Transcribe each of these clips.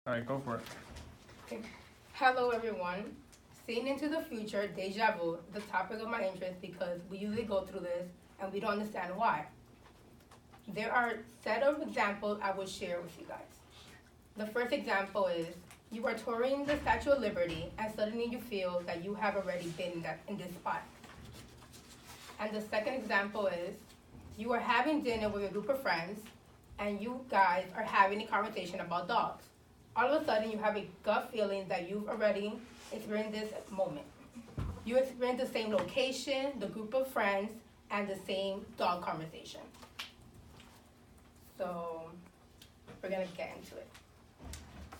All right, go for it. Okay. Hello, everyone. Seeing into the future, deja vu, the topic of my interest because we usually go through this and we don't understand why. There are a set of examples I will share with you guys. The first example is you are touring the Statue of Liberty and suddenly you feel that you have already been in this spot. And the second example is you are having dinner with a group of friends and you guys are having a conversation about dogs. All of a sudden, you have a gut feeling that you've already experienced this moment. You experience the same location, the group of friends, and the same dog conversation. So, we're gonna get into it.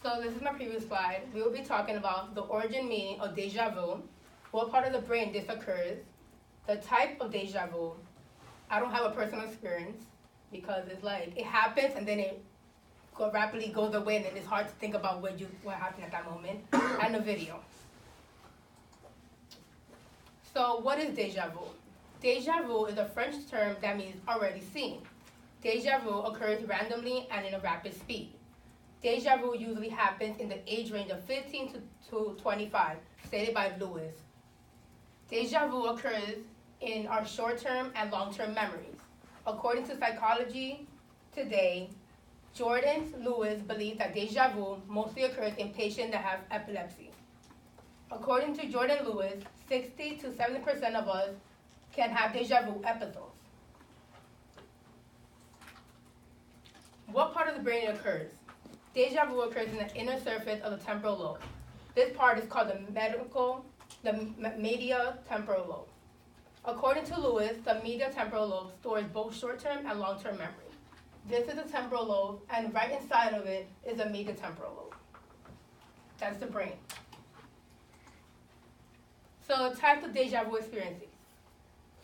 So this is my previous slide. We will be talking about the origin meaning of deja vu, what part of the brain this occurs, the type of deja vu. I don't have a personal experience because it's like, it happens and then it rapidly goes away and then it's hard to think about what happened at that moment, and the video. So what is deja vu? Deja vu is a French term that means already seen. Deja vu occurs randomly and in a rapid speed. Deja vu usually happens in the age range of 15 to 25, stated by Lewis. Deja vu occurs in our short-term and long-term memories. According to Psychology Today, Jordan Lewis believes that deja vu mostly occurs in patients that have epilepsy. According to Jordan Lewis, 60 to 70% of us can have deja vu episodes. What part of the brain it occurs? Deja vu occurs in the inner surface of the temporal lobe. This part is called the medial temporal lobe. According to Lewis, the medial temporal lobe stores both short-term and long-term memory. This is the temporal lobe, and right inside of it is the medial temporal lobe. That's the brain. So types of deja vu experiences.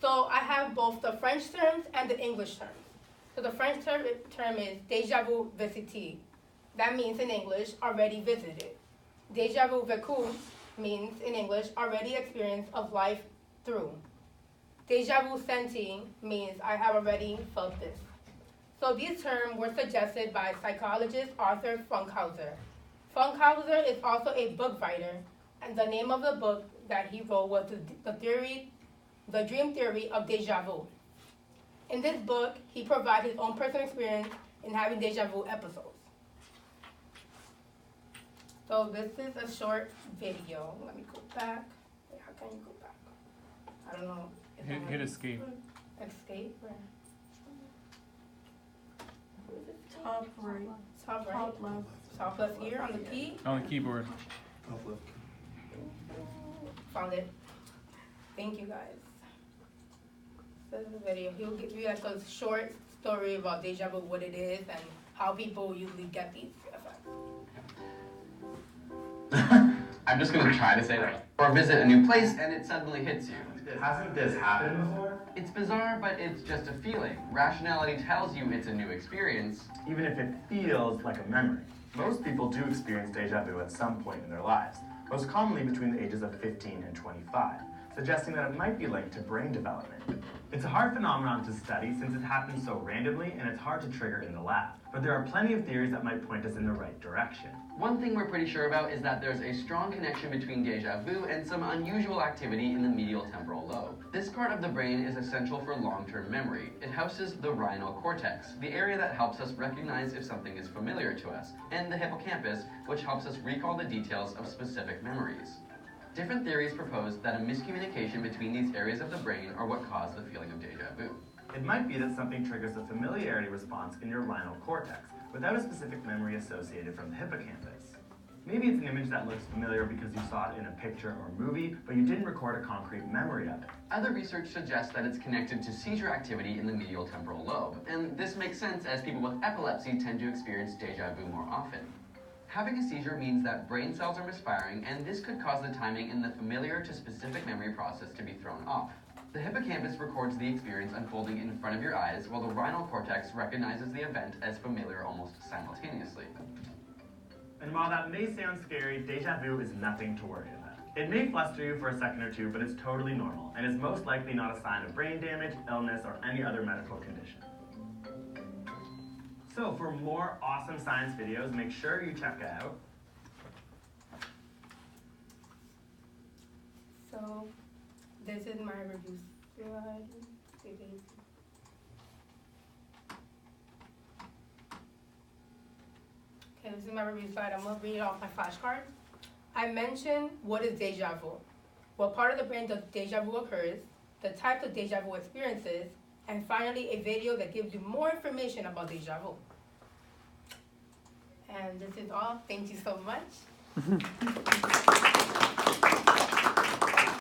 So I have both the French terms and the English terms. So the French term is déjà vu visité. That means in English, already visited. Déjà vu vécu means in English, already experienced of life through. Déjà vu senti means I have already felt this. So these terms were suggested by psychologist Arthur Funkhauser. Funkhauser is also a book writer, and the name of the book that he wrote was The Dream Theory of Deja Vu. In this book, he provides his own personal experience in having deja vu episodes. So this is a short video. Let me go back. Wait, how can you go back? I don't know. Hit escape. Escape? Where? Top right. Top right? Top left. Top left here on the key. On the keyboard. Top left. Found it. Thank you guys. This is the video. He'll give you like a short story about deja vu, what it is, and how people usually get these effects. I'm just gonna try to say that. Or visit a new place and it suddenly hits you. Hasn't this happened before? It's bizarre, but it's just a feeling. Rationality tells you it's a new experience. Even if it feels like a memory. Most people do experience deja vu at some point in their lives, most commonly between the ages of 15 and 25, suggesting that it might be linked to brain development. It's a hard phenomenon to study since it happens so randomly and it's hard to trigger in the lab, but there are plenty of theories that might point us in the right direction. One thing we're pretty sure about is that there's a strong connection between deja vu and some unusual activity in the medial temporal lobe. This part of the brain is essential for long-term memory. It houses the rhinal cortex, the area that helps us recognize if something is familiar to us, and the hippocampus, which helps us recall the details of specific memories. Different theories propose that a miscommunication between these areas of the brain are what cause the feeling of deja vu. It might be that something triggers a familiarity response in your rhinal cortex, without a specific memory associated from the hippocampus. Maybe it's an image that looks familiar because you saw it in a picture or movie, but you didn't record a concrete memory of it. Other research suggests that it's connected to seizure activity in the medial temporal lobe, and this makes sense as people with epilepsy tend to experience deja vu more often. Having a seizure means that brain cells are misfiring, and this could cause the timing in the familiar to specific memory process to be thrown off. The hippocampus records the experience unfolding in front of your eyes, while the rhinal cortex recognizes the event as familiar almost simultaneously. And while that may sound scary, deja vu is nothing to worry about. It may fluster you for a second or two, but it's totally normal, and is most likely not a sign of brain damage, illness, or any other medical condition. So for more awesome science videos, make sure you check out So this is my review slide. Okay, this is my review slide. I'm gonna read off my flashcard. I mentioned what is deja vu, what part of the brain does deja vu occurs, the types of deja vu experiences, and finally a video that gives you more information about deja vu. And this is all. Thank you so much.